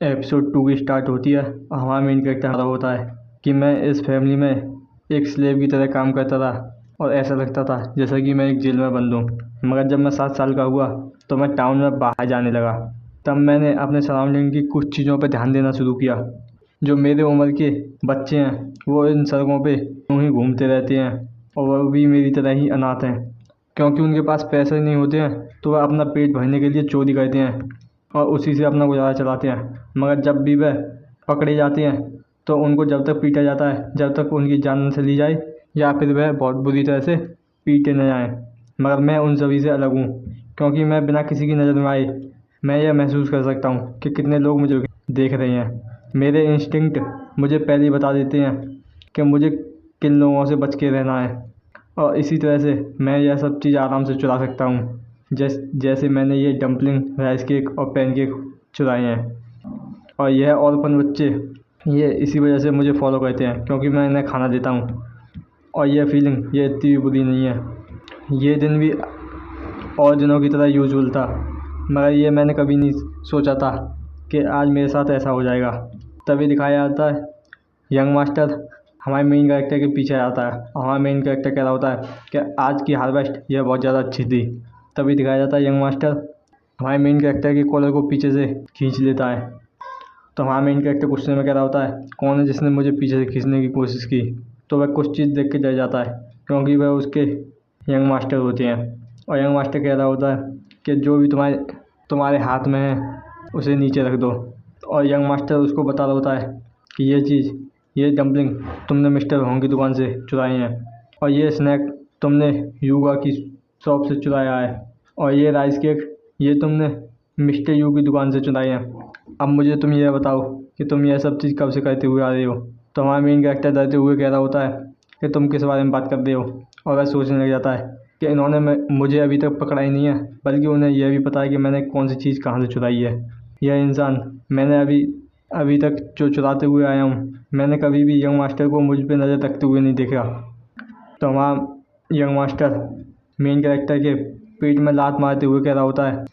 Episode 2 की start होती है और हमारा मेन कैरेक्टर होता है कि मैं इस फैमिली में एक स्लेव की तरह काम करता था और ऐसा लगता था जैसा कि मैं एक जेल में बंद हूँ। मगर जब मैं 7 साल का हुआ तो मैं टाउन में बाहर जाने लगा। तब मैंने अपने सराउंडिंग की कुछ चीज़ों पर ध्यान देना शुरू किया। जो मेरे उम्र के बच्चे हैं वो इन सड़कों पे यूँ ही घूमते रहते हैं और वह भी मेरी तरह ही अनाथ हैं। क्योंकि उनके पास पैसे नहीं होते हैं तो वह अपना पेट भरने के लिए चोरी करते हैं और उसी से अपना गुजारा चलाते हैं। मगर जब भी वह पकड़े जाते हैं तो उनको जब तक पीटा जाता है जब तक उनकी जान न चली जाए या फिर वह बहुत बुरी तरह से पीटे न जाएं। मगर मैं उन सभी से अलग हूँ क्योंकि मैं बिना किसी की नज़र में आए मैं यह महसूस कर सकता हूँ कि कितने लोग मुझे देख रहे हैं। मेरे इंस्टिंक्ट मुझे पहले ही बता देते हैं कि मुझे किन लोगों से बच के रहना है और इसी तरह से मैं यह सब चीज़ आराम से चुरा सकता हूँ। जैसे मैंने ये डम्पलिंग, राइस केक और पैनकेक चुराए हैं। और यह ऑर्फन बच्चे ये इसी वजह से मुझे फॉलो करते हैं क्योंकि मैं इन्हें खाना देता हूँ। और यह फीलिंग ये इतनी भी बुरी नहीं है। ये दिन भी और दिनों की तरह यूजुअल था मगर ये मैंने कभी नहीं सोचा था कि आज मेरे साथ ऐसा हो जाएगा। तभी दिखाया जाता है यंग मास्टर हमारे मेन कैरेक्टर के पीछे आता है और हमारा मेन कैरेक्टर कह रहा होता है कि आज की हार्वेस्ट यह बहुत ज़्यादा अच्छी थी। तभी दिखाया जाता है यंग मास्टर हमारे मेन कैरेक्टर के कॉलर को पीछे से खींच लेता है। तो हमारा मेन कैरेक्टर गुस्से में कह रहा होता है कौन है जिसने मुझे पीछे से खींचने की कोशिश की। तो वह कुछ चीज़ देख के डर जाता है क्योंकि वह उसके यंग मास्टर होते हैं। और यंग मास्टर कह रहा होता है कि जो भी तुम्हारे हाथ में है उसे नीचे रख दो। और यंग मास्टर उसको बता रहा होता है कि ये डम्पलिंग तुमने मिस्टर होंग की दुकान से चुराए हैं और ये स्नैक तुमने युगा की शॉप से चुराया है और ये राइस केक ये तुमने मिस्टर यू की दुकान से चुराए हैं। अब मुझे तुम ये बताओ कि तुम यह सब चीज़ कब से करते हुए आ रहे हो। तो हमारा मेन कैरेक्टर डरते हुए कह रहा होता है कि तुम किस बारे में बात कर रहे हो। और वह सोचने लग जाता है कि इन्होंने मुझे अभी तक पकड़ा ही नहीं है बल्कि उन्हें यह भी पता है कि मैंने कौन सी चीज़ कहाँ से चुराई है। यह इंसान मैंने अभी तक जो चुराते हुए आया हूँ मैंने कभी भी यंग मास्टर को मुझ पर नज़र रखते हुए नहीं देखा। तो हमारा यंग मास्टर मेन कैरेक्टर के पेट में लात मारते हुए कह रहा होता है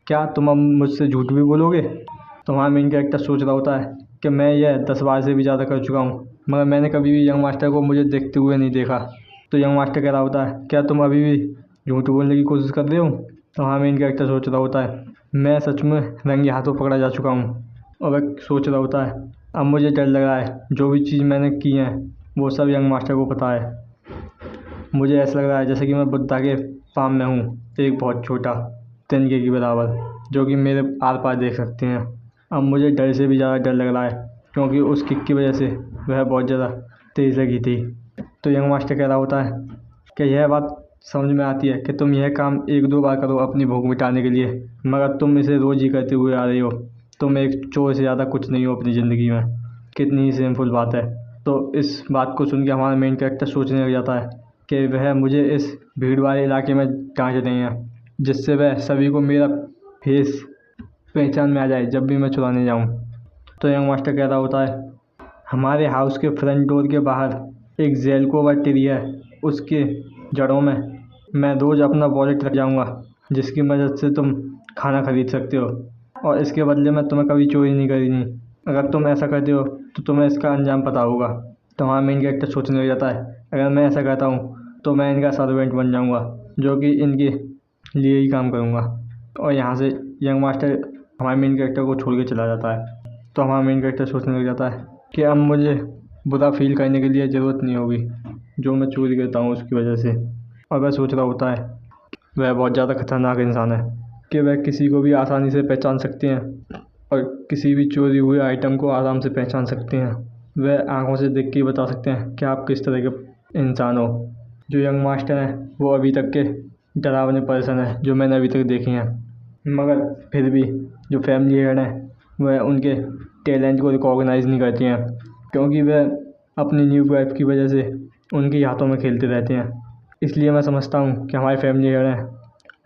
क्या तुम अब मुझसे झूठ भी बोलोगे। तो हमारा मेन कैरेक्टर सोच रहा होता है कि मैं यह 10 बार से भी ज़्यादा कर चुका हूँ मगर मैंने कभी भी यंग मास्टर को मुझे देखते हुए नहीं देखा। तो यंग मास्टर कह रहा होता है क्या तुम अभी भी झूठ बोलने की कोशिश कर रहे हो। तो हमारा मेन कैरेक्टर सोच रहा होता है मैं सच में रंगे हाथों पकड़ा जा चुका हूँ। और वह सोच रहा होता है अब मुझे डर लग रहा है जो भी चीज़ मैंने की है वो सब यंग मास्टर को पता है। मुझे ऐसा लग रहा है जैसे कि मैं बुद्धा के पाम में हूँ एक बहुत छोटा तिनके के बराबर जो कि मेरे आर पार देख सकते हैं। अब मुझे डर से भी ज़्यादा डर लग रहा है क्योंकि उस किक की वजह से वह बहुत ज़्यादा तेज़ लगी थी। तो यंग मास्टर कह रहा होता है कि यह बात समझ में आती है कि तुम यह काम 1-2 बार करो अपनी भूख मिटाने के लिए मगर तुम इसे रोज़ ही करते हुए आ रही हो। तुम एक चोर से ज़्यादा कुछ नहीं हो अपनी ज़िंदगी में। कितनी ही सिंपल बात है। तो इस बात को सुन के हमारा मेन कैरेक्टर सोचने लग जाता है कि वह मुझे इस भीड़ वाले इलाके में डांट रहे हैं जिससे वह सभी को मेरा फेस पहचान में आ जाए जब भी मैं चुराने जाऊं। तो यंग मास्टर कह रहा होता है हमारे हाउस के फ्रंट डोर के बाहर एक जेलकोवा ट्री है उसके जड़ों में मैं रोज़ अपना वॉलेट रख जाऊंगा जिसकी मदद से तुम खाना खरीद सकते हो और इसके बदले में तुम्हें कभी चोरी नहीं करनी। अगर तुम ऐसा करते हो तो तुम्हें इसका अंजाम पता होगा। तो हमारा मेन कैरेक्टर सोचने लग जाता है अगर मैं ऐसा करता हूँ तो मैं इनका सर्वेंट बन जाऊँगा जो कि इनके लिए ही काम करूँगा। और यहाँ से यंग मास्टर हमारे मेन कैरेक्टर को छोड़ के चला जाता है। तो हमारा मेन कैरेक्टर सोचने लग जाता है कि अब मुझे बुरा फील करने के लिए ज़रूरत नहीं होगी जो मैं चोरी करता हूँ उसकी वजह से। और वह सोच रहा होता है वह बहुत ज़्यादा खतरनाक इंसान है कि वह किसी को भी आसानी से पहचान सकते हैं और किसी भी चोरी हुए आइटम को आराम से पहचान सकते हैं। वह आंखों से देख के ही बता सकते हैं कि आप किस तरह के इंसान हो। जो यंग मास्टर हैं वो अभी तक के डरावने पर्सन हैं जो मैंने अभी तक देखे हैं। मगर फिर भी जो फैमिली हेड हैं वह उनके टैलेंट को रिकॉग्नाइज़ नहीं करती हैं क्योंकि वह अपनी न्यू वाइफ की वजह से उनके हाथों में खेलते रहते हैं। इसलिए मैं समझता हूँ कि हमारी फैमिली हेड हैं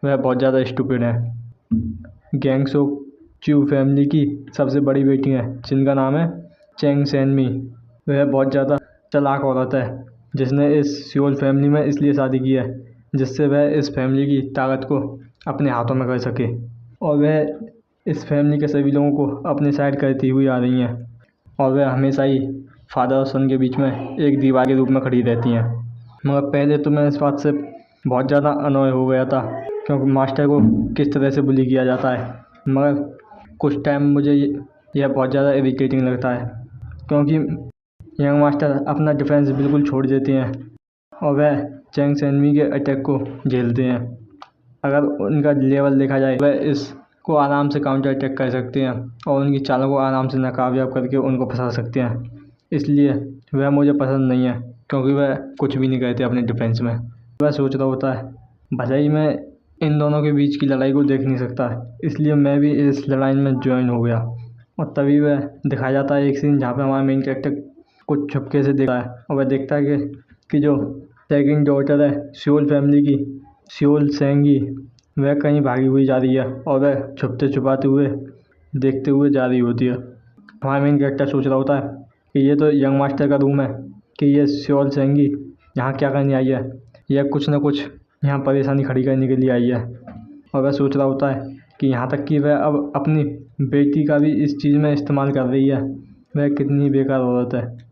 वह बहुत ज़्यादा स्टूपिड हैं। गैंग्सो च्यू फैमिली की सबसे बड़ी बेटी है जिनका नाम है चेंग सैनमी। वह बहुत ज़्यादा चालाक औरत है जिसने इस सियोल फैमिली में इसलिए शादी की है जिससे वह इस फैमिली की ताकत को अपने हाथों में कर सके। और वह इस फैमिली के सभी लोगों को अपनी साइड करती हुई आ रही हैं और वह हमेशा ही फादर और सन के बीच में एक दीवार के रूप में खड़ी रहती हैं। मगर पहले तो मैं इस बात से बहुत ज़्यादा अनॉय हो गया था क्योंकि मास्टर को किस तरह से बुली किया जाता है, मगर कुछ टाइम मुझे यह बहुत ज़्यादा इरिटेटिंग लगता है क्योंकि यंग मास्टर अपना डिफेंस बिल्कुल छोड़ देते हैं और वह चैंग सैनमी के अटैक को झेलते हैं। अगर उनका लेवल देखा जाए वह इसको आराम से काउंटर अटैक कर सकते हैं और उनकी चालों को आराम से नाकामयाब करके उनको फंसा सकते हैं। इसलिए वह मुझे पसंद नहीं है क्योंकि वह कुछ भी नहीं करते अपने डिफेंस में। वह सोच रहा होता है भले ही मैं इन दोनों के बीच की लड़ाई को देख नहीं सकता, इसलिए मैं भी इस लड़ाई में ज्वाइन हो गया। और तभी वह दिखाया जाता है एक सीन जहाँ पे हमारा मेन कैरेक्टर कुछ छुपके से देखता है और वह देखता है कि जो सेकंड डॉटर है सियोल फैमिली की, सियोल सेंगी, वह कहीं भागी हुई जा रही है और वह छुपते छुपाते हुए देखते हुए जा रही होती है। हमारा मेन कैरेक्टर सोच रहा होता है कि ये तो यंग मास्टर का रूम है, कि ये सियोल सेंगी यहाँ क्या करने आई है, यह कुछ ना कुछ यहाँ परेशानी खड़ी करने के लिए आई है। और वह सोच रहा होता है कि यहाँ तक कि वह अब अपनी बेटी का भी इस चीज़ में इस्तेमाल कर रही है। वह कितनी बेकार औरत है।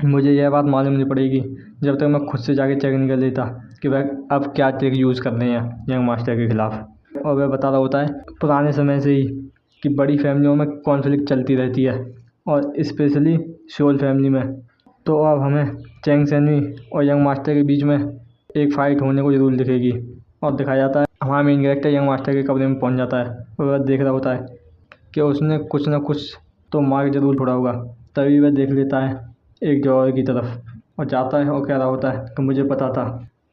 मुझे यह बात मालूम नहीं पड़ेगी जब तक मैं खुद से जाके चेक नहीं कर लेता कि वह अब क्या ट्रिक यूज़ कर रहे हैं यंग मास्टर के ख़िलाफ़। और वह बता रहा होता है पुराने समय से ही कि बड़ी फैमिलियों में कॉन्फ्लिक्ट चलती रहती है और स्पेशली सियोल फैमिली में। तो अब हमें चैंग सैनमी और यंग मास्टर के बीच में एक फ़ाइट होने को ज़रूर दिखेगी। और दिखाया जाता है हमारा मेन कैरेक्टर यंग मास्टर के कमरे में पहुंच जाता है और वह देख रहा होता है कि उसने कुछ ना कुछ तो मार ज़रूर छोड़ा होगा। तभी वह देख लेता है एक ड्रॉअर की तरफ और जाता है और कह रहा होता है कि मुझे पता था।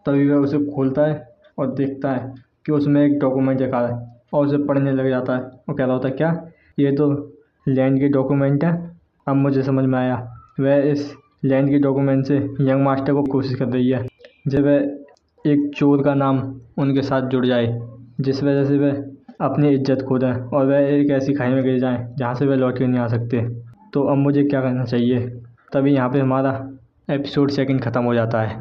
तभी वह उसे खोलता है और देखता है कि उसमें एक डॉक्यूमेंट रखा है और उसे पढ़ने लग जाता है और कह रहा होता है क्या, ये तो लैंड के डॉक्यूमेंट है। अब मुझे समझ में आया, वह इस लैंड के डॉक्यूमेंट से यंग मास्टर को कोशिश कर रही है जब वह एक चोर का नाम उनके साथ जुड़ जाए, जिस वजह से वह अपनी इज्जत खो दें और वह एक ऐसी खाई में गिर जाएं जहाँ से वह लौट के नहीं आ सकते। तो अब मुझे क्या करना चाहिए? तभी यहाँ पे हमारा एपिसोड सेकंड ख़त्म हो जाता है।